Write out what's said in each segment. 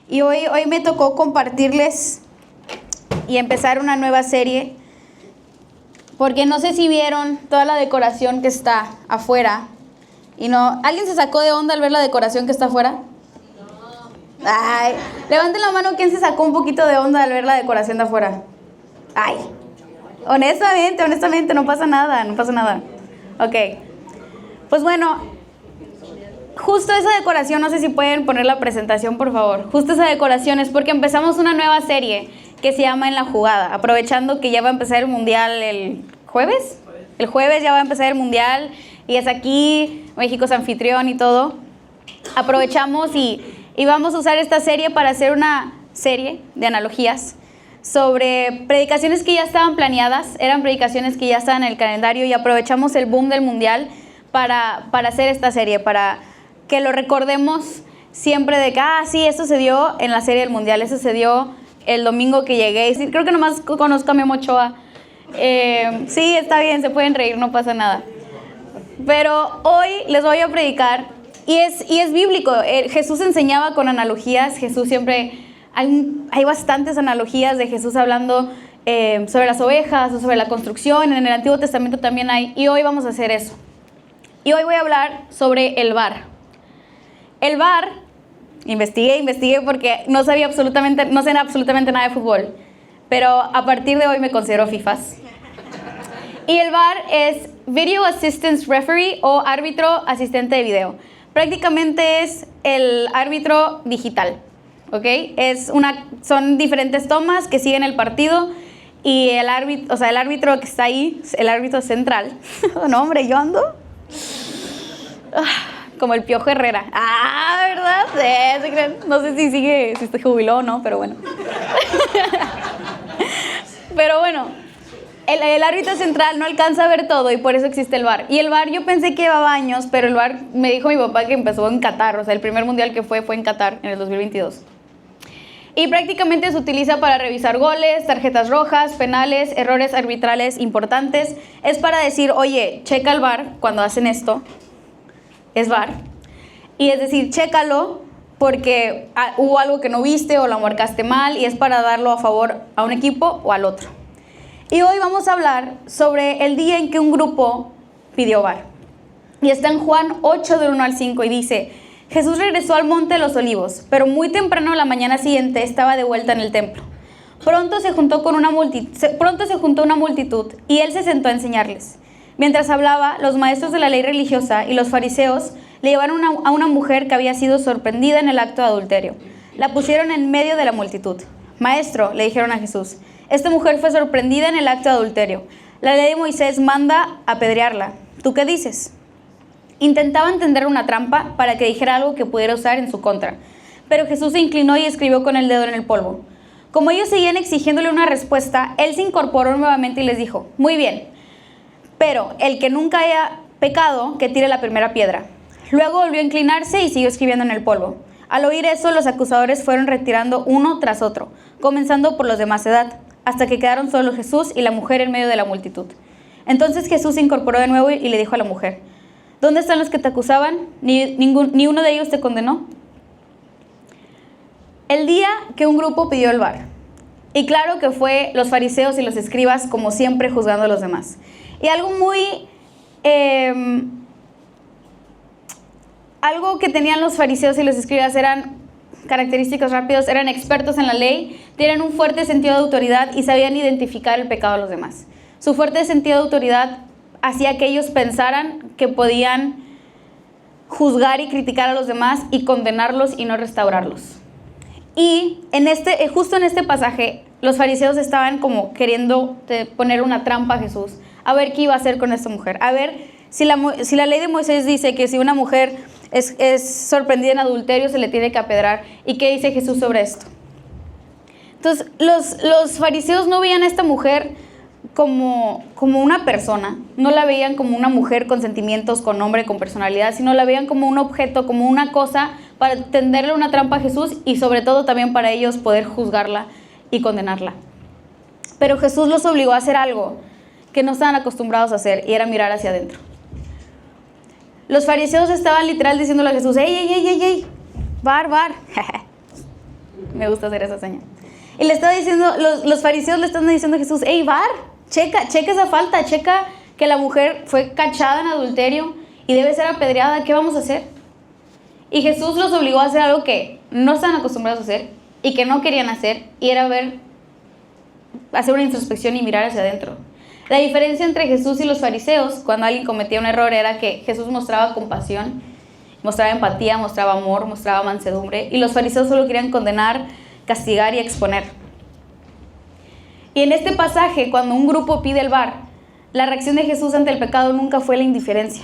Y hoy me tocó compartirles y empezar una nueva serie, porque no sé si vieron toda la decoración que está afuera. Y no, ¿alguien se sacó de onda al ver la decoración que está afuera? Ay, levanten la mano, ¿quién se sacó un poquito de onda al ver la decoración de afuera? Ay, honestamente, no pasa nada. Ok, pues bueno, justo esa decoración, no sé si pueden poner la presentación, por favor. Justo esa decoración es porque empezamos una nueva serie que se llama En la Jugada, aprovechando que ya va a empezar el Mundial el jueves. El jueves ya va a empezar el Mundial y es aquí, México es anfitrión y todo. Aprovechamos y vamos a usar esta serie para hacer una serie de analogías sobre predicaciones que ya estaban planeadas, eran predicaciones que ya estaban en el calendario, y aprovechamos el boom del Mundial para hacer esta serie, para que lo recordemos siempre de que, sí, eso se dio en la serie del Mundial, eso se dio el domingo que llegué. Creo que nomás conozco a Memo Ochoa. Sí, está bien, se pueden reír, no pasa nada. Pero hoy les voy a predicar, y es bíblico. Jesús enseñaba con analogías. Jesús siempre, hay bastantes analogías de Jesús hablando sobre las ovejas o sobre la construcción. En el Antiguo Testamento también hay, y hoy vamos a hacer eso. Y hoy voy a hablar sobre el VAR. El VAR, investigué porque no sé absolutamente nada de fútbol, pero a partir de hoy me considero FIFAs. Y el VAR es Video Assistance Referee, o árbitro asistente de video. Prácticamente es el árbitro digital, ¿ok? Son diferentes tomas que siguen el partido, y el árbitro que está ahí, el árbitro central. No, hombre, yo ando como el Piojo Herrera. ¿Verdad? ¿Se creen? No sé si se jubiló o no, pero bueno. Pero bueno, el árbitro central no alcanza a ver todo, y por eso existe el VAR. Y el VAR, yo pensé que llevaba años, pero el VAR, me dijo mi papá, que empezó en Qatar. O sea, el primer mundial que fue en Qatar, en el 2022. Y prácticamente se utiliza para revisar goles, tarjetas rojas, penales, errores arbitrales importantes. Es para decir, oye, checa el VAR cuando hacen esto. Es VAR. Y es decir, chécalo porque hubo algo que no viste o lo marcaste mal, y es para darlo a favor a un equipo o al otro. Y hoy vamos a hablar sobre el día en que un grupo pidió VAR. Y está en Juan 8, del 1 al 5, y dice: Jesús regresó al monte de los Olivos, pero muy temprano la mañana siguiente estaba de vuelta en el templo. Pronto se juntó una multitud, y él se sentó a enseñarles. Mientras hablaba, los maestros de la ley religiosa y los fariseos le llevaron a una mujer que había sido sorprendida en el acto de adulterio. La pusieron en medio de la multitud. Maestro, le dijeron a Jesús, esta mujer fue sorprendida en el acto de adulterio. La ley de Moisés manda apedrearla. ¿Tú qué dices? Intentaban tender una trampa para que dijera algo que pudiera usar en su contra. Pero Jesús se inclinó y escribió con el dedo en el polvo. Como ellos seguían exigiéndole una respuesta, él se incorporó nuevamente y les dijo: muy bien. Pero el que nunca haya pecado, que tire la primera piedra. Luego volvió a inclinarse y siguió escribiendo en el polvo. Al oír eso, los acusadores fueron retirando uno tras otro, comenzando por los de más edad, hasta que quedaron solo Jesús y la mujer en medio de la multitud. Entonces Jesús se incorporó de nuevo y le dijo a la mujer: ¿dónde están los que te acusaban? ¿Ni uno de ellos te condenó? El día que un grupo pidió el VAR. Y claro que fue los fariseos y los escribas, como siempre, juzgando a los demás. Y algo algo que tenían los fariseos y los escribas eran características rápidas, eran expertos en la ley, tenían un fuerte sentido de autoridad y sabían identificar el pecado de los demás. Su fuerte sentido de autoridad hacía que ellos pensaran que podían juzgar y criticar a los demás y condenarlos y no restaurarlos. Y justo en este pasaje, los fariseos estaban como queriendo poner una trampa a Jesús, a ver qué iba a hacer con esta mujer. A ver, si la ley de Moisés dice que si una mujer es sorprendida en adulterio, se le tiene que apedrear. ¿Y qué dice Jesús sobre esto? Entonces, los fariseos no veían a esta mujer como una persona. No la veían como una mujer con sentimientos, con nombre, con personalidad, sino la veían como un objeto, como una cosa para tenderle una trampa a Jesús, y sobre todo también para ellos poder juzgarla y condenarla. Pero Jesús los obligó a hacer algo que no estaban acostumbrados a hacer, y era mirar hacia adentro. Los fariseos estaban literal diciéndole a Jesús: ¡Ey! ¡VAR! Me gusta hacer esa seña. Y le estaba diciendo, los fariseos le están diciendo a Jesús, hey, Bar, checa esa falta, checa que la mujer fue cachada en adulterio y debe ser apedreada, ¿qué vamos a hacer? Y Jesús los obligó a hacer algo que no estaban acostumbrados a hacer y que no querían hacer, y era hacer una introspección y mirar hacia adentro. La diferencia entre Jesús y los fariseos, cuando alguien cometía un error, era que Jesús mostraba compasión, mostraba empatía, mostraba amor, mostraba mansedumbre, y los fariseos solo querían condenar, castigar y exponer. Y en este pasaje, cuando un grupo pide el bar, la reacción de Jesús ante el pecado nunca fue la indiferencia.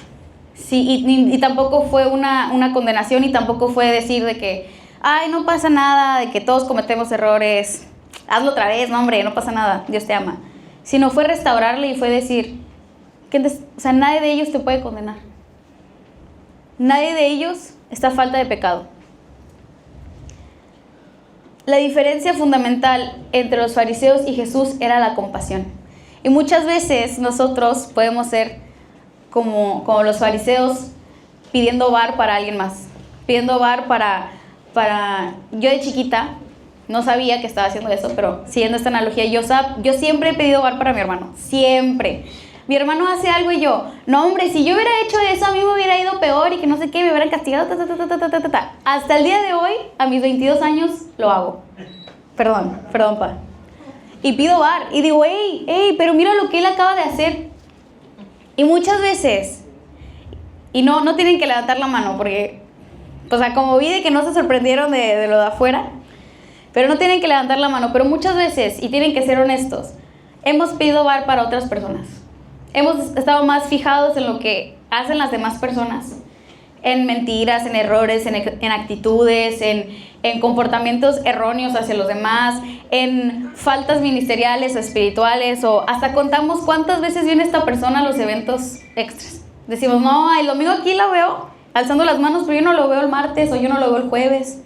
Sí, y tampoco fue una condenación, y tampoco fue decir de que, ay, no pasa nada, de que todos cometemos errores, hazlo otra vez, no hombre, no pasa nada, Dios te ama. Sino fue restaurarle y fue decir, nadie de ellos te puede condenar. Nadie de ellos está a falta de pecado. La diferencia fundamental entre los fariseos y Jesús era la compasión. Y muchas veces nosotros podemos ser como los fariseos, pidiendo bar para alguien más. Pidiendo bar para... Yo de chiquita no sabía que estaba haciendo eso, pero siguiendo esta analogía, yo siempre he pedido bar para mi hermano. Siempre. Mi hermano hace algo y yo, no hombre, si yo hubiera hecho eso, a mí me hubiera ido peor y que no sé qué, me hubieran castigado, Hasta el día de hoy, a mis 22 años, lo hago. Perdón, pa. Y pido bar, y digo, hey, pero mira lo que él acaba de hacer. Y muchas veces, y no tienen que levantar la mano, porque, como vi de que no se sorprendieron de lo de afuera, pero no tienen que levantar la mano, pero muchas veces, y tienen que ser honestos, hemos pedido bar para otras personas. Hemos estado más fijados en lo que hacen las demás personas, en mentiras, en errores, en actitudes, en comportamientos erróneos hacia los demás, en faltas ministeriales o espirituales, o hasta contamos cuántas veces viene esta persona a los eventos extras. Decimos, no, el domingo aquí la veo alzando las manos, pero yo no lo veo el martes o yo no lo veo el jueves.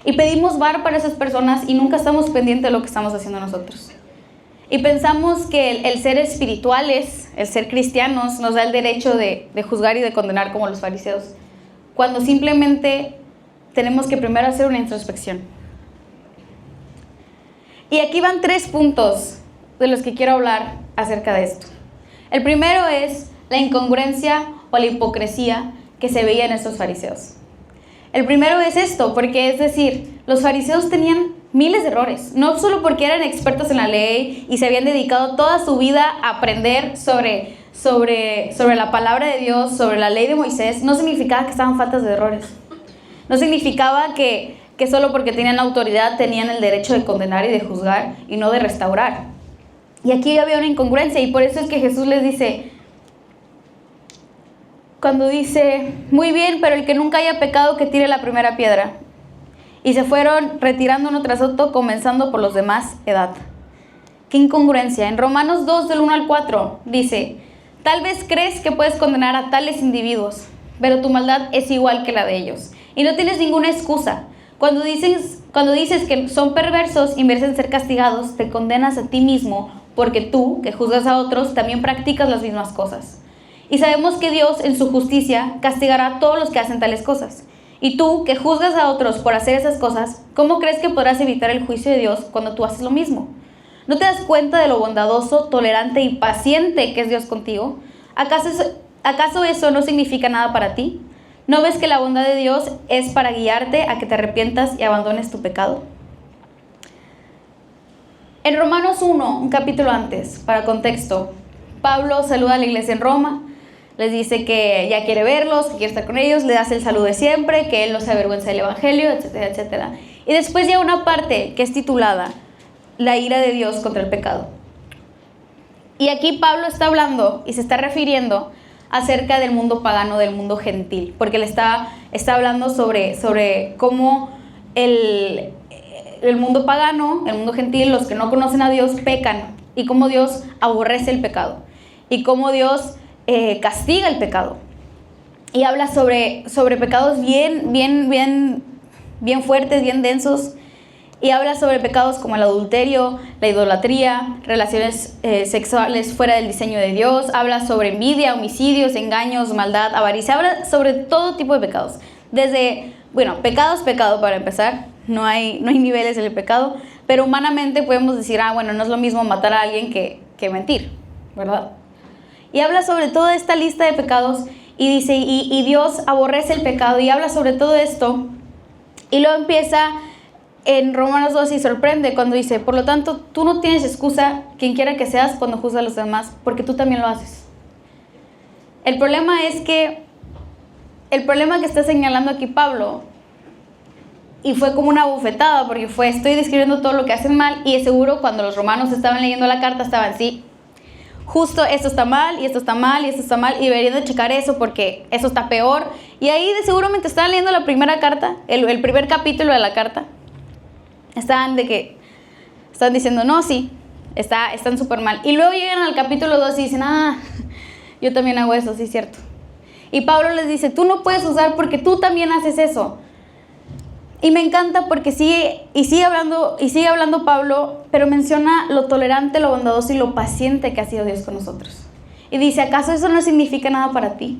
Y pedimos bar para esas personas y nunca estamos pendientes de lo que estamos haciendo nosotros. Y pensamos que el ser espirituales, el ser cristianos, nos da el derecho de juzgar y de condenar como los fariseos, cuando simplemente tenemos que primero hacer una introspección. Y aquí van 3 puntos de los que quiero hablar acerca de esto. El primero es la incongruencia o la hipocresía que se veía en estos fariseos. El primero es esto, porque es decir, los fariseos tenían miles de errores, no solo porque eran expertos en la ley y se habían dedicado toda su vida a aprender sobre la palabra de Dios, sobre la ley de Moisés, no significaba que estaban faltas de errores. No significaba que solo porque tenían autoridad tenían el derecho de condenar y de juzgar y no de restaurar. Y aquí había una incongruencia, y por eso es que Jesús les dice, cuando dice, muy bien, pero el que nunca haya pecado que tire la primera piedra. Y se fueron retirando uno tras otro, comenzando por los de más edad. ¡Qué incongruencia! En Romanos 2, del 1 al 4, dice, tal vez crees que puedes condenar a tales individuos, pero tu maldad es igual que la de ellos. Y no tienes ninguna excusa. Cuando dices que son perversos y merecen ser castigados, te condenas a ti mismo, porque tú, que juzgas a otros, también practicas las mismas cosas. Y sabemos que Dios, en su justicia, castigará a todos los que hacen tales cosas. Y tú, que juzgas a otros por hacer esas cosas, ¿cómo crees que podrás evitar el juicio de Dios cuando tú haces lo mismo? ¿No te das cuenta de lo bondadoso, tolerante y paciente que es Dios contigo? ¿Acaso eso no significa nada para ti? ¿No ves que la bondad de Dios es para guiarte a que te arrepientas y abandones tu pecado? En Romanos 1, un capítulo antes, para contexto, Pablo saluda a la iglesia en Roma, les dice que ya quiere verlos, que quiere estar con ellos, le hace el saludo de siempre, que él no se avergüenza del evangelio, etcétera, etcétera. Y después llega una parte que es titulada La ira de Dios contra el pecado. Y aquí Pablo está hablando y se está refiriendo acerca del mundo pagano, del mundo gentil, porque él está hablando sobre cómo el mundo pagano, el mundo gentil, los que no conocen a Dios, pecan, y cómo Dios aborrece el pecado, y cómo Dios castiga el pecado. Y habla sobre pecados bien fuertes, bien densos, y habla sobre pecados como el adulterio, la idolatría, relaciones sexuales fuera del diseño de Dios. Habla sobre envidia, homicidios, engaños, maldad, avaricia. Habla sobre todo tipo de pecados. Desde, pecado para empezar. no hay niveles en el pecado, pero humanamente podemos decir, bueno, no es lo mismo matar a alguien que mentir, ¿verdad? Y habla sobre toda esta lista de pecados y dice, y Dios aborrece el pecado, y habla sobre todo esto, y luego empieza en Romanos 2 y sorprende cuando dice, por lo tanto, tú no tienes excusa, quien quiera que seas, cuando juzgas a los demás, porque tú también lo haces. El problema que está señalando aquí Pablo, y fue como una bofetada, porque estoy describiendo todo lo que hacen mal, y de seguro cuando los romanos estaban leyendo la carta estaban, sí, justo esto está mal, y esto está mal, y esto está mal, y deberían de checar eso porque eso está peor. Y ahí de seguramente estaban leyendo la primera carta, el primer capítulo de la carta. Están diciendo, no, sí, están súper mal. Y luego llegan al capítulo 2 y dicen, yo también hago eso, sí, cierto. Y Pablo les dice, tú no puedes juzgar porque tú también haces eso. Y me encanta porque sigue hablando Pablo, pero menciona lo tolerante, lo bondadoso y lo paciente que ha sido Dios con nosotros. Y dice, ¿acaso eso no significa nada para ti?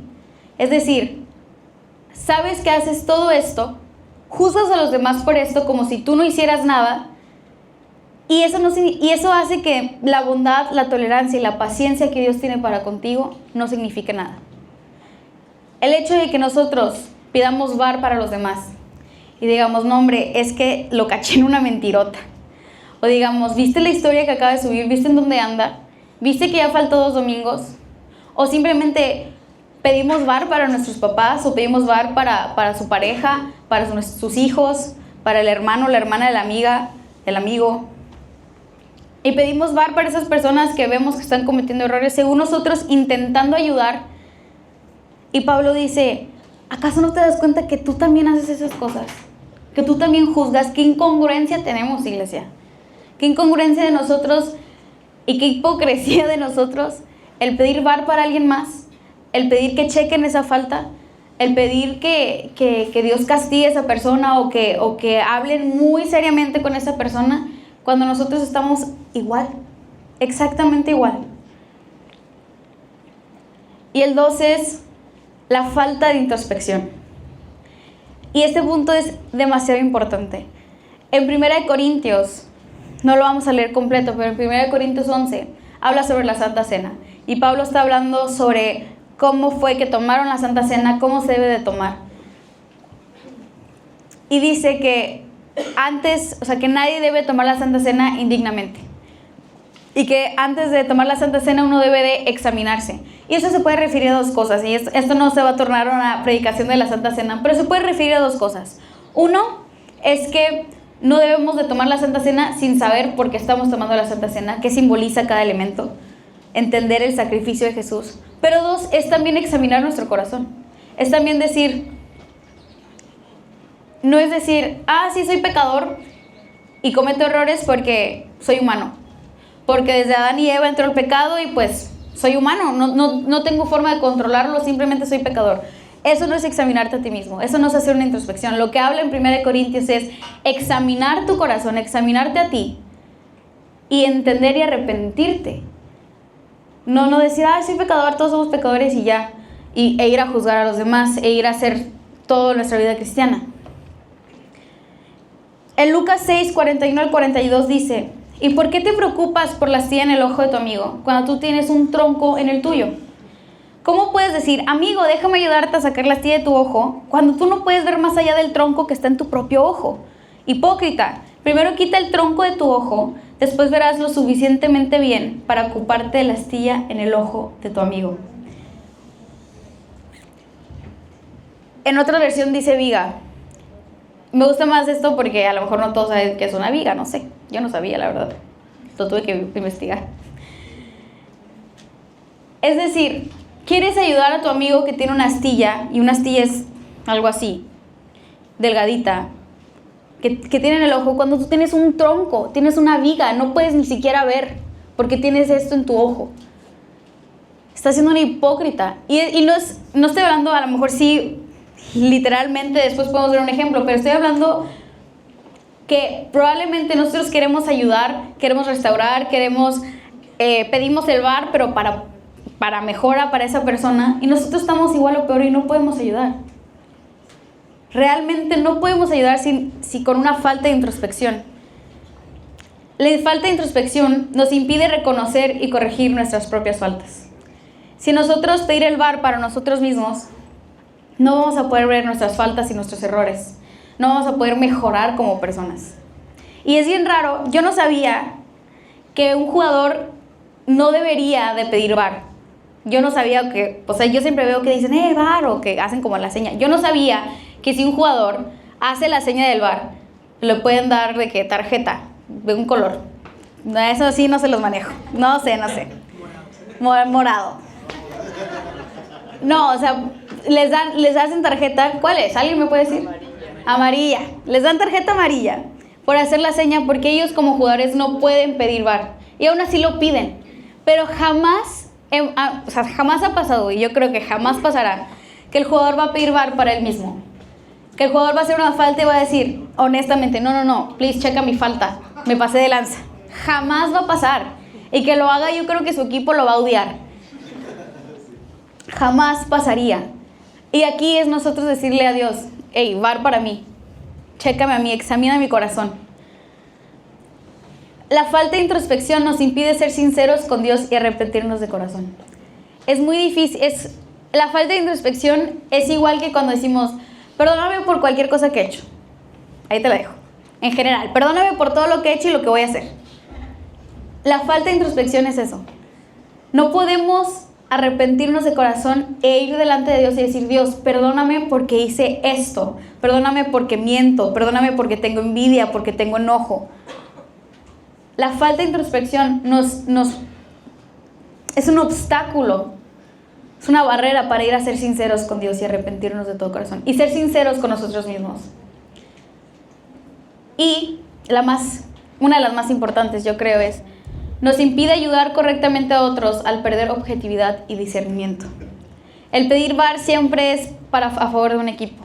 Es decir, sabes que haces todo esto, juzgas a los demás por esto como si tú no hicieras nada, y eso hace que la bondad, la tolerancia y la paciencia que Dios tiene para contigo no signifique nada. El hecho de que nosotros pidamos VAR para los demás y digamos, no hombre, es que lo caché en una mentirota, o digamos, ¿viste la historia que acaba de subir? ¿Viste en dónde anda? ¿Viste que ya faltó 2 domingos? O simplemente pedimos VAR para nuestros papás, o pedimos VAR para su pareja, para sus hijos, para el hermano, la hermana de la amiga, el amigo. Y pedimos VAR para esas personas que vemos que están cometiendo errores, según nosotros intentando ayudar. Y Pablo dice, ¿acaso no te das cuenta que tú también haces esas cosas? Que tú también juzgas. ¿Qué incongruencia tenemos, iglesia? ¿Qué incongruencia de nosotros y qué hipocresía de nosotros el pedir VAR para alguien más? El pedir que chequen esa falta, el pedir que Dios castigue a esa persona o que hablen muy seriamente con esa persona cuando nosotros estamos igual, exactamente igual. Y el 2 es la falta de introspección. Y este punto es demasiado importante. En 1 Corintios, no lo vamos a leer completo, pero en 1 Corintios 11 habla sobre la Santa Cena. Y Pablo está hablando sobre cómo fue que tomaron la Santa Cena, cómo se debe de tomar. Y dice que que nadie debe tomar la Santa Cena indignamente. Y que antes de tomar la Santa Cena uno debe de examinarse. Y eso se puede referir a 2 cosas. Y esto no se va a tornar una predicación de la Santa Cena, pero se puede referir a 2 cosas. Uno es que no debemos de tomar la Santa Cena sin saber por qué estamos tomando la Santa Cena, qué simboliza cada elemento, entender el sacrificio de Jesús. Pero 2 es también examinar nuestro corazón. Es también decir, no es decir, sí soy pecador y cometo errores porque soy humano. Porque desde Adán y Eva entró el pecado y pues soy humano, no tengo forma de controlarlo, simplemente soy pecador. Eso no es examinarte a ti mismo, eso no es hacer una introspección. Lo que habla en 1 Corintios es examinar tu corazón, examinarte a ti y entender y arrepentirte. No decir, soy pecador, todos somos pecadores y ya, e ir a juzgar a los demás, e ir a hacer toda nuestra vida cristiana. En Lucas 6, 41 al 42 dice, ¿y por qué te preocupas por la astilla en el ojo de tu amigo cuando tú tienes un tronco en el tuyo? ¿Cómo puedes decir, amigo, déjame ayudarte a sacar la astilla de tu ojo, cuando tú no puedes ver más allá del tronco que está en tu propio ojo? Hipócrita, primero quita el tronco de tu ojo, después verás lo suficientemente bien para ocuparte de la astilla en el ojo de tu amigo. En otra versión dice viga. Me gusta más esto porque a lo mejor no todos saben qué es una viga, no sé. Yo no sabía, la verdad. Lo tuve que investigar. Es decir, quieres ayudar a tu amigo que tiene una astilla, y una astilla es algo así, delgadita, que tiene en el ojo, cuando tú tienes un tronco, tienes una viga, no puedes ni siquiera ver porque tienes esto en tu ojo. Estás siendo una hipócrita. Y no estoy hablando, a lo mejor sí, literalmente, después podemos ver un ejemplo, pero estoy hablando que probablemente nosotros queremos ayudar, queremos restaurar, pedimos el VAR, pero para mejora para esa persona, y nosotros estamos igual o peor y no podemos ayudar. Realmente no podemos ayudar si con una falta de introspección. La falta de introspección nos impide reconocer y corregir nuestras propias faltas. Si nosotros pedir el VAR para nosotros mismos, no vamos a poder ver nuestras faltas y nuestros errores. No vamos a poder mejorar como personas. Y es bien raro, yo no sabía que un jugador no debería de pedir VAR. Yo no sabía que, o sea, yo siempre veo que dicen, VAR, o que hacen como la seña. Yo no sabía que si un jugador hace la seña del VAR, le pueden dar de qué tarjeta, de un color. Eso sí no se los manejo. No sé. Morado. No, o sea, les hacen tarjeta, ¿cuál es? ¿Alguien me puede decir? Amarilla. Les dan tarjeta amarilla por hacer la seña, porque ellos como jugadores no pueden pedir VAR. Y aún así lo piden. Pero jamás ha pasado, y yo creo que jamás pasará, que el jugador va a pedir VAR para él mismo. Que el jugador va a hacer una falta y va a decir, honestamente, no, please, checa mi falta, me pasé de lanza. Jamás va a pasar. Y que lo haga, yo creo que su equipo lo va a odiar. Jamás pasaría. Y aquí es nosotros decirle a Dios, hey, VAR para mí, chécame a mí, examina mi corazón. La falta de introspección nos impide ser sinceros con Dios y arrepentirnos de corazón. Es muy difícil. La falta de introspección es igual que cuando decimos, perdóname por cualquier cosa que he hecho. Ahí te la dejo. En general, perdóname por todo lo que he hecho y lo que voy a hacer. La falta de introspección es eso. No podemos arrepentirnos de corazón e ir delante de Dios y decir, Dios, perdóname porque hice esto. Perdóname porque miento. Perdóname porque tengo envidia, porque tengo enojo. La falta de introspección es un obstáculo, es una barrera para ir a ser sinceros con Dios y arrepentirnos de todo corazón. Y ser sinceros con nosotros mismos. Y una de las más importantes, yo creo, es, nos impide ayudar correctamente a otros al perder objetividad y discernimiento. El pedir VAR siempre es a favor de un equipo.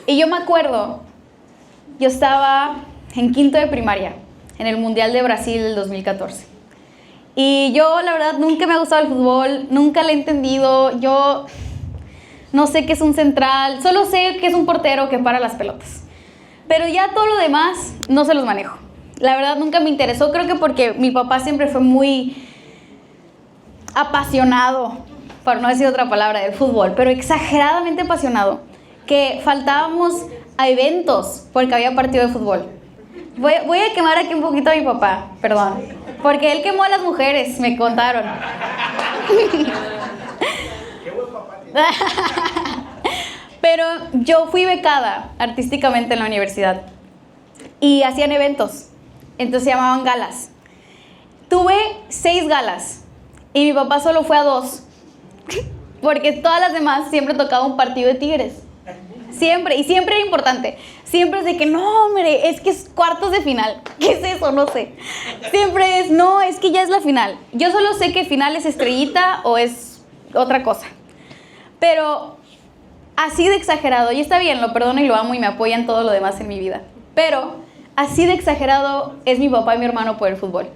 Y yo me acuerdo, yo estaba en quinto de primaria, en el Mundial de Brasil del 2014. Y yo, la verdad, nunca me ha gustado el fútbol, nunca lo he entendido. Yo no sé qué es un central, solo sé que es un portero que para las pelotas. Pero ya todo lo demás no se los manejo. La verdad, nunca me interesó, creo que porque mi papá siempre fue muy apasionado, por no decir otra palabra, del fútbol, pero exageradamente apasionado, que faltábamos a eventos porque había partido de fútbol. Voy a quemar aquí un poquito a mi papá, perdón, porque él quemó a las mujeres, me contaron. Pero yo fui becada artísticamente en la universidad y hacían eventos, entonces se llamaban galas. Tuve 6 galas y mi papá solo fue a 2, porque todas las demás siempre tocaba un partido de Tigres. Siempre, y siempre era importante. Siempre es de que, no, hombre, es que es cuartos de final. ¿Qué es eso? No sé. Siempre es, no, es que ya es la final. Yo solo sé que final es estrellita o es otra cosa. Pero así de exagerado, y está bien, lo perdono y lo amo y me apoya en todo lo demás en mi vida. Pero así de exagerado es mi papá y mi hermano por el fútbol.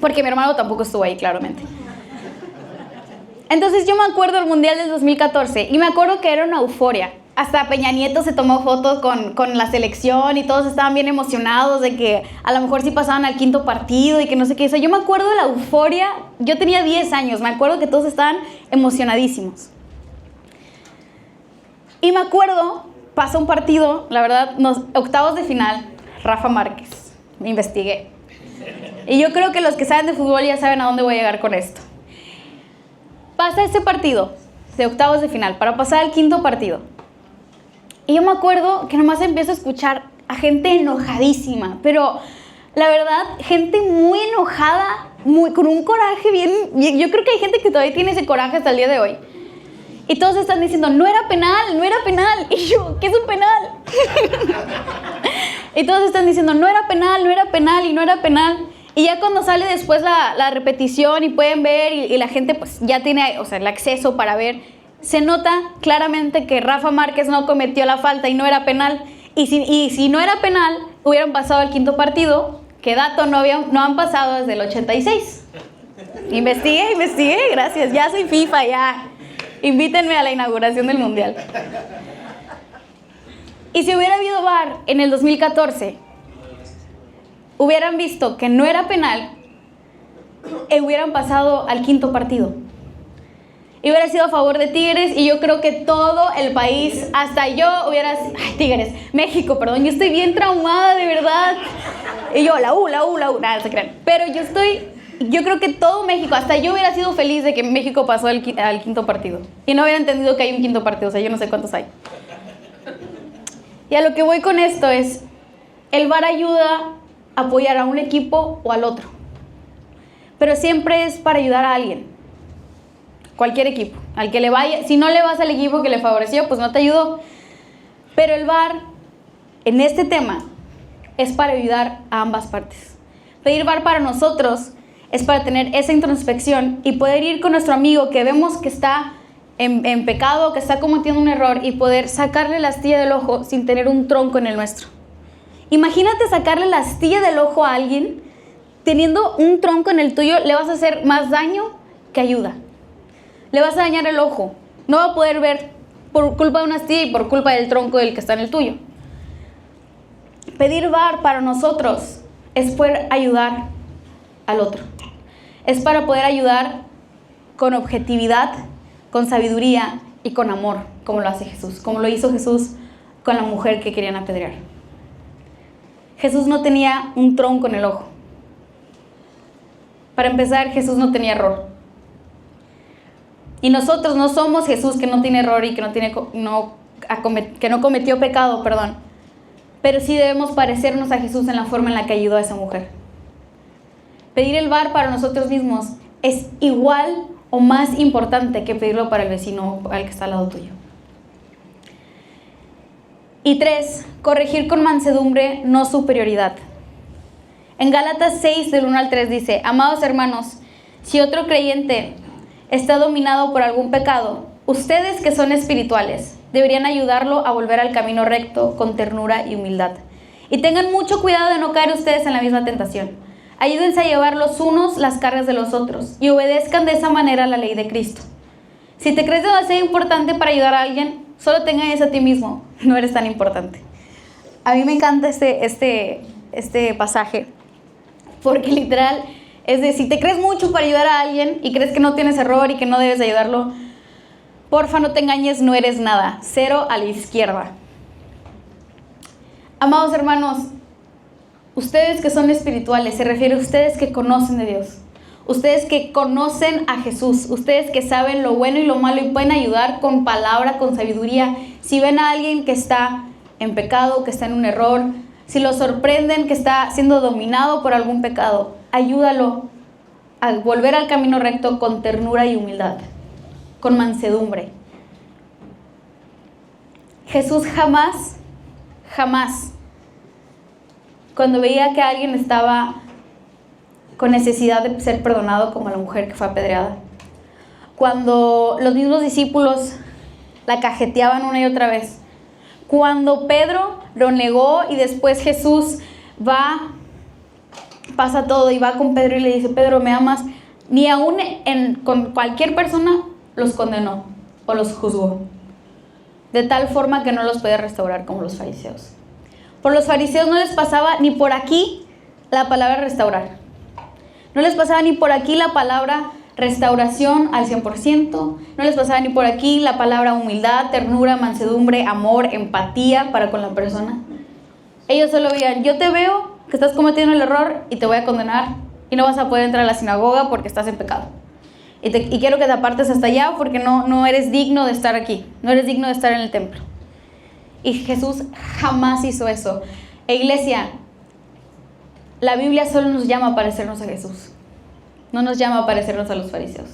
Porque mi hermano tampoco estuvo ahí, claramente. Entonces yo me acuerdo del Mundial del 2014 y me acuerdo que era una euforia. Hasta Peña Nieto se tomó fotos con la selección y todos estaban bien emocionados de que a lo mejor sí pasaban al quinto partido y que no sé qué. O sea, yo me acuerdo de la euforia, yo tenía 10 años, me acuerdo que todos estaban emocionadísimos. Y me acuerdo, pasa un partido, la verdad, octavos de final, Rafa Márquez, me investigué. Y yo creo que los que saben de fútbol ya saben a dónde voy a llegar con esto. Pasa ese partido de octavos de final para pasar al quinto partido. Y yo me acuerdo que nomás empiezo a escuchar a gente enojadísima, pero la verdad, gente muy enojada, con un coraje bien. Yo creo que hay gente que todavía tiene ese coraje hasta el día de hoy. Y todos están diciendo, no era penal, no era penal. Y yo, ¿qué es un penal? Y todos están diciendo, no era penal, no era penal y no era penal. Y ya cuando sale después la repetición y pueden ver y la gente pues ya tiene, o sea, el acceso para ver, se nota claramente que Rafa Márquez no cometió la falta y no era penal. Y si no era penal, hubieran pasado al quinto partido, que dato no han pasado desde el 86. Investigué, gracias. Ya soy FIFA, ya. Invítenme a la inauguración del Mundial. Y si hubiera habido VAR en el 2014, hubieran visto que no era penal y hubieran pasado al quinto partido. Y hubiera sido a favor de Tigres y yo creo que todo el país, hasta yo hubiera... Tigres, México, perdón, yo estoy bien traumada, de verdad. Y yo, la U, nada, se crean. Pero yo creo que todo México, hasta yo hubiera sido feliz de que México pasó al quinto partido. Y no hubiera entendido que hay un quinto partido, o sea, yo no sé cuántos hay. Y a lo que voy con esto es, el VAR ayuda a apoyar a un equipo o al otro. Pero siempre es para ayudar a alguien. Cualquier equipo, al que le vaya, si no le vas al equipo que le favoreció, pues no te ayudó. Pero el VAR, en este tema, es para ayudar a ambas partes. Pedir VAR para nosotros es para tener esa introspección y poder ir con nuestro amigo que vemos que está en pecado, que está cometiendo un error y poder sacarle la astilla del ojo sin tener un tronco en el nuestro. Imagínate sacarle la astilla del ojo a alguien, teniendo un tronco en el tuyo, le vas a hacer más daño que ayuda. Le vas a dañar el ojo. No va a poder ver por culpa de una astilla y por culpa del tronco del que está en el tuyo. Pedir VAR para nosotros es poder ayudar al otro. Es para poder ayudar con objetividad, con sabiduría y con amor, como lo hace Jesús, como lo hizo Jesús con la mujer que querían apedrear. Jesús no tenía un tronco en el ojo. Para empezar, Jesús no tenía error. Y nosotros no somos Jesús que no tiene error y que no cometió pecado, perdón. Pero sí debemos parecernos a Jesús en la forma en la que ayudó a esa mujer. Pedir el VAR para nosotros mismos es igual o más importante que pedirlo para el vecino al que está al lado tuyo. Y 3, corregir con mansedumbre, no superioridad. En Gálatas 6, del 1 al 3 dice: amados hermanos, si otro creyente está dominado por algún pecado, ustedes que son espirituales deberían ayudarlo a volver al camino recto con ternura y humildad. Y tengan mucho cuidado de no caer ustedes en la misma tentación. Ayúdense a llevar los unos las cargas de los otros y obedezcan de esa manera la ley de Cristo. Si te crees demasiado importante para ayudar a alguien, solo te engañes a ti mismo, no eres tan importante. A mí me encanta este pasaje, porque literal es de, si te crees mucho para ayudar a alguien y crees que no tienes error y que no debes ayudarlo, porfa no te engañes, no eres nada, 0 a la izquierda. Amados hermanos, ustedes que son espirituales, se refiere a ustedes que conocen de Dios, ustedes que conocen a Jesús, ustedes que saben lo bueno y lo malo y pueden ayudar con palabra, con sabiduría. Si ven a alguien que está en pecado, que está en un error, si lo sorprenden que está siendo dominado por algún pecado, ayúdalo a volver al camino recto con ternura y humildad, con mansedumbre. Jesús jamás, cuando veía que alguien estaba con necesidad de ser perdonado, como la mujer que fue apedreada, cuando los mismos discípulos la cajeteaban una y otra vez, cuando Pedro lo negó y después Jesús pasa todo y va con Pedro y le dice: Pedro, ¿me amas? Ni aún con cualquier persona los condenó o los juzgó, de tal forma que no los podía restaurar como los fariseos. Por los fariseos no les pasaba ni por aquí la palabra restaurar. No les pasaba ni por aquí la palabra restauración al 100%. No les pasaba ni por aquí la palabra humildad, ternura, mansedumbre, amor, empatía para con la persona. Ellos solo veían: yo te veo que estás cometiendo el error y te voy a condenar y no vas a poder entrar a la sinagoga porque estás en pecado. Y quiero que te apartes hasta allá porque no eres digno de estar aquí. No eres digno de estar en el templo. Y Jesús jamás hizo eso. Iglesia, la Biblia solo nos llama a parecernos a Jesús. No nos llama a parecernos a los fariseos.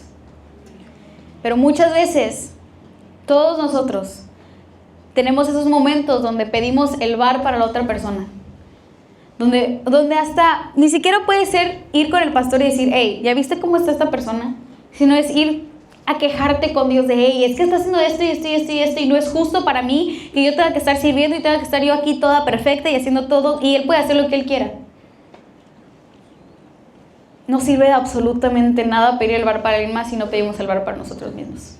Pero muchas veces, todos nosotros tenemos esos momentos donde pedimos el VAR para la otra persona. Donde hasta ni siquiera puede ser ir con el pastor y decir: hey, ¿ya viste cómo está esta persona? Sino es ir a quejarte con Dios de: hey, es que está haciendo esto y esto y esto y esto y no es justo para mí que yo tenga que estar sirviendo y tenga que estar yo aquí toda perfecta y haciendo todo, y Él puede hacer lo que Él quiera. No sirve de absolutamente nada pedir el VAR para alguien más si no pedimos el VAR para nosotros mismos.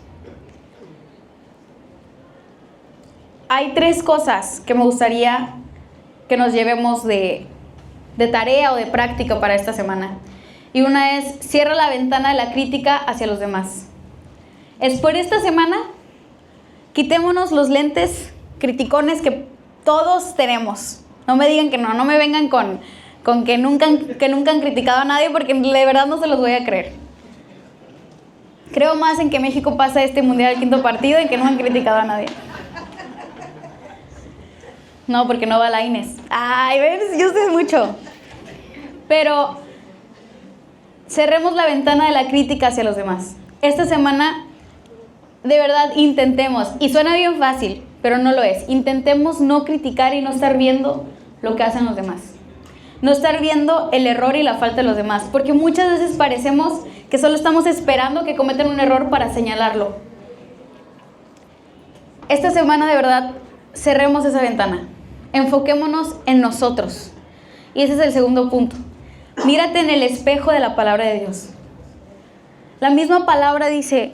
hay 3 cosas que me gustaría que nos llevemos de tarea o de práctica para esta semana. Y una es, cierra la ventana de la crítica hacia los demás. Es por esta semana, quitémonos los lentes criticones que todos tenemos. No me digan que no me vengan con que nunca han criticado a nadie, porque de verdad no se los voy a creer. Creo más en que México pasa este mundial al 5º partido en que no han criticado a nadie. No, porque no va la Inés. Ay, ves, yo sé mucho. Pero cerremos la ventana de la crítica hacia los demás. Esta semana, de verdad, intentemos, y suena bien fácil, pero no lo es. Intentemos no criticar y no estar viendo lo que hacen los demás. No estar viendo el error y la falta de los demás, porque muchas veces parecemos que solo estamos esperando que cometan un error para señalarlo. Esta semana, de verdad, cerremos esa ventana. Enfoquémonos en nosotros. Y ese es el segundo punto. Mírate en el espejo de la palabra de Dios. La misma palabra dice,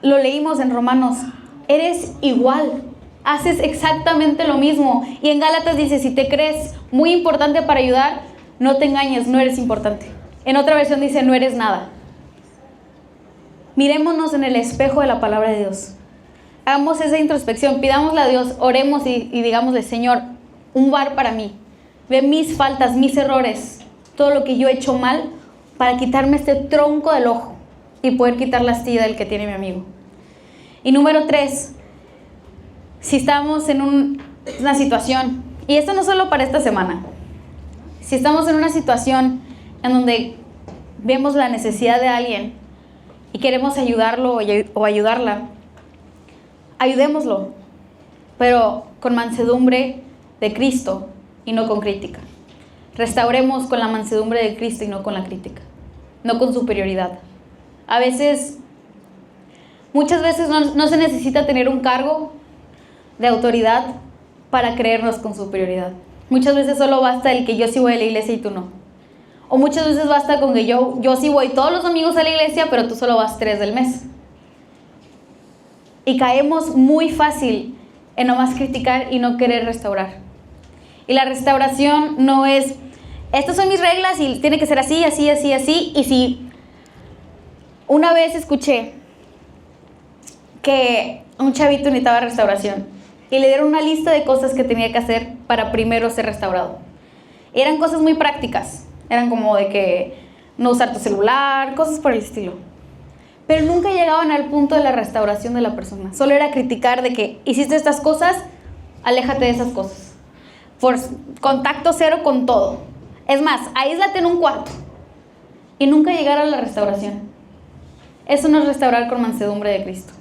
lo leímos en Romanos, eres igual, haces exactamente lo mismo. Y en Gálatas dice, si te crees muy importante para ayudar, no te engañes, no eres importante. En otra versión dice, no eres nada. Mirémonos en el espejo de la palabra de Dios. Hagamos esa introspección, pidámosle a Dios, oremos y digámosle, Señor, un bar para mí. Ve mis faltas, mis errores, todo lo que yo he hecho mal para quitarme este tronco del ojo y poder quitar la astilla del que tiene mi amigo. Y número 3, si estamos en una situación, y esto no solo para esta semana, si estamos en una situación en donde vemos la necesidad de alguien y queremos ayudarlo o ayudarla, ayudémoslo, pero con mansedumbre de Cristo y no con crítica. Restauremos con la mansedumbre de Cristo y no con la crítica, no con superioridad. Muchas veces no se necesita tener un cargo de autoridad para creernos con superioridad. Muchas veces solo basta el que yo sí voy a la iglesia y tú no. O muchas veces basta con que yo sí voy todos los domingos a la iglesia, pero tú solo vas 3 del mes. Y caemos muy fácil en nomás criticar y no querer restaurar. Y la restauración no es, estas son mis reglas y tiene que ser así, así, así, así. Y si una vez escuché que un chavito necesitaba restauración y le dieron una lista de cosas que tenía que hacer para primero ser restaurado. Y eran cosas muy prácticas. Eran como de que no usar tu celular, cosas por el estilo. Pero nunca llegaban al punto de la restauración de la persona. Solo era criticar de que hiciste estas cosas, aléjate de esas cosas. Por contacto cero con todo. Es más, aíslate en un cuarto. Y nunca llegar a la restauración. Eso no es restaurar con mansedumbre de Cristo.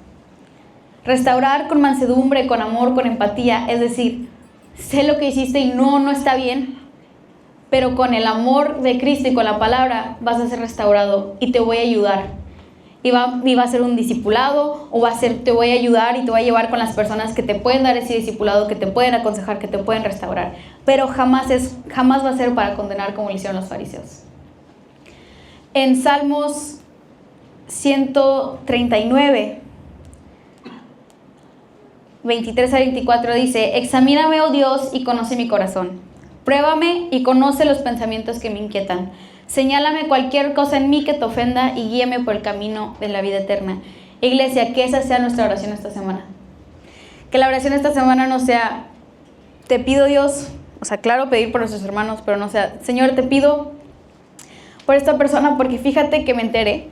Restaurar con mansedumbre, con amor, con empatía. Es decir, sé lo que hiciste y no está bien. Pero con el amor de Cristo y con la palabra vas a ser restaurado y te voy a ayudar. Y va a ser un discipulado o te voy a ayudar y te voy a llevar con las personas que te pueden dar ese discipulado, que te pueden aconsejar, que te pueden restaurar. Pero jamás va a ser para condenar como lo hicieron los fariseos. En Salmos 139, 23 a 24 dice, examíname, oh Dios, y conoce mi corazón. Pruébame y conoce los pensamientos que me inquietan. Señálame cualquier cosa en mí que te ofenda y guíame por el camino de la vida eterna. Iglesia, que esa sea nuestra oración esta semana. Que la oración esta semana no sea, te pido Dios, o sea, claro, pedir por nuestros hermanos, pero no sea, Señor, te pido por esta persona porque fíjate que me enteré,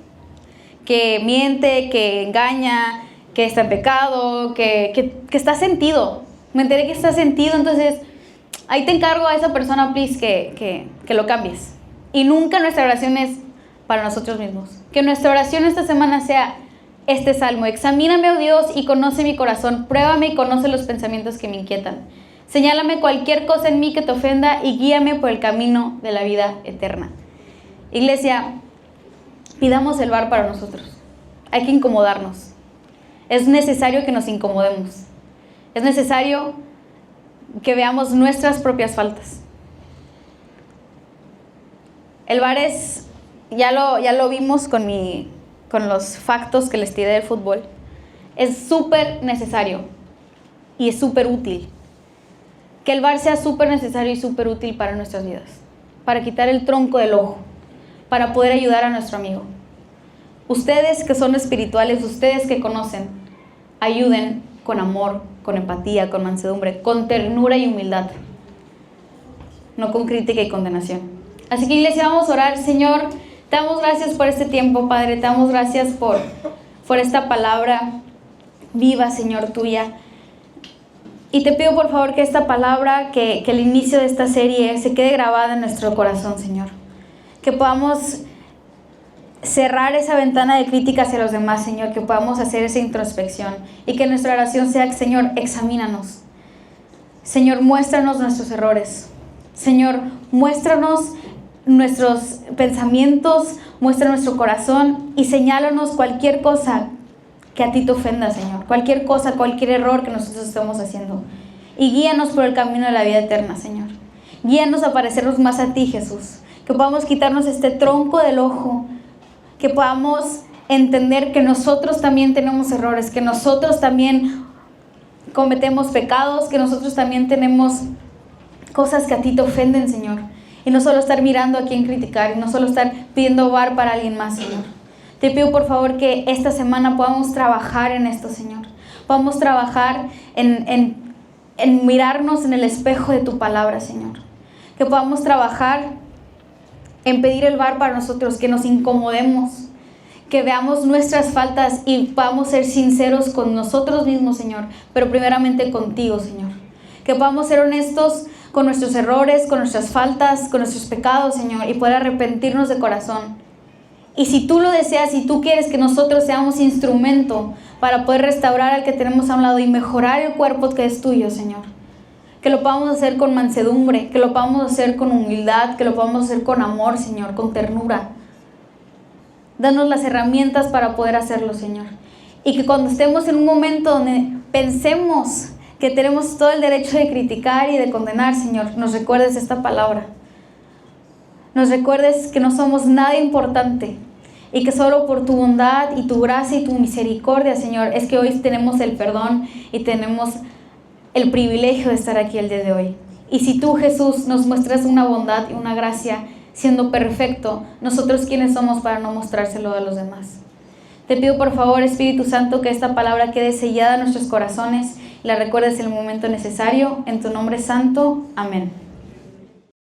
que miente, que engaña, que está en pecado, que está sentido. Me enteré que está sentido, entonces ahí te encargo a esa persona, please, que lo cambies. Y nunca nuestra oración es para nosotros mismos. Que nuestra oración esta semana sea este salmo. Examíname, oh Dios, y conoce mi corazón. Pruébame y conoce los pensamientos que me inquietan. Señálame cualquier cosa en mí que te ofenda y guíame por el camino de la vida eterna. Iglesia, pidamos el bar para nosotros. Hay que incomodarnos. Es necesario que nos incomodemos. Es necesario que veamos nuestras propias faltas. El VAR ya lo vimos con los factos que les tiré del fútbol. Es súper necesario. y es súper útil. Que el VAR sea súper necesario y súper útil para nuestras vidas, para quitar el tronco del ojo, para poder ayudar a nuestro amigo. Ustedes que son espirituales, ustedes que conocen, ayuden con amor, con empatía, con mansedumbre, con ternura y humildad, no con crítica y condenación. Así que, iglesia, vamos a orar. Señor, te damos gracias por este tiempo, Padre. Te damos gracias por esta palabra viva, Señor, tuya. Y te pido, por favor, que esta palabra, que el inicio de esta serie se quede grabada en nuestro corazón, Señor. Que podamos cerrar esa ventana de crítica hacia los demás, Señor. Que podamos hacer esa introspección. Y que nuestra oración sea, Señor, examínanos. Señor, muéstranos nuestros errores. Señor, muéstranos nuestros pensamientos, muestra nuestro corazón y señálanos cualquier cosa que a ti te ofenda, Señor. Cualquier cosa, cualquier error que nosotros estemos haciendo. Y guíanos por el camino de la vida eterna, Señor. Guíanos a parecernos más a ti, Jesús. Que podamos quitarnos este tronco del ojo. Que podamos entender que nosotros también tenemos errores, que nosotros también cometemos pecados, que nosotros también tenemos cosas que a ti te ofenden, Señor. Y no solo estar mirando a quién criticar, y no solo estar pidiendo VAR para alguien más, Señor. Te pido, por favor, que esta semana podamos trabajar en esto, Señor. Podamos trabajar en mirarnos en el espejo de tu palabra, Señor. Que podamos trabajar en pedir el VAR para nosotros, que nos incomodemos, que veamos nuestras faltas y podamos ser sinceros con nosotros mismos, Señor, pero primeramente contigo, Señor. Que podamos ser honestos con nuestros errores, con nuestras faltas, con nuestros pecados, Señor, y poder arrepentirnos de corazón. Y si tú lo deseas, si tú quieres que nosotros seamos instrumento para poder restaurar al que tenemos a un lado y mejorar el cuerpo que es tuyo, Señor, que lo podamos hacer con mansedumbre, que lo podamos hacer con humildad, que lo podamos hacer con amor, Señor, con ternura. Danos las herramientas para poder hacerlo, Señor. Y que cuando estemos en un momento donde pensemos que tenemos todo el derecho de criticar y de condenar, Señor, nos recuerdes esta palabra. Nos recuerdes que no somos nada importante y que solo por tu bondad y tu gracia y tu misericordia, Señor, es que hoy tenemos el perdón y tenemos el privilegio de estar aquí el día de hoy. Y si tú, Jesús, nos muestras una bondad y una gracia siendo perfecto, nosotros quiénes somos para no mostrárselo a los demás. Te pido, por favor, Espíritu Santo, que esta palabra quede sellada en nuestros corazones y la recuerdes en el momento necesario. En tu nombre santo. Amén.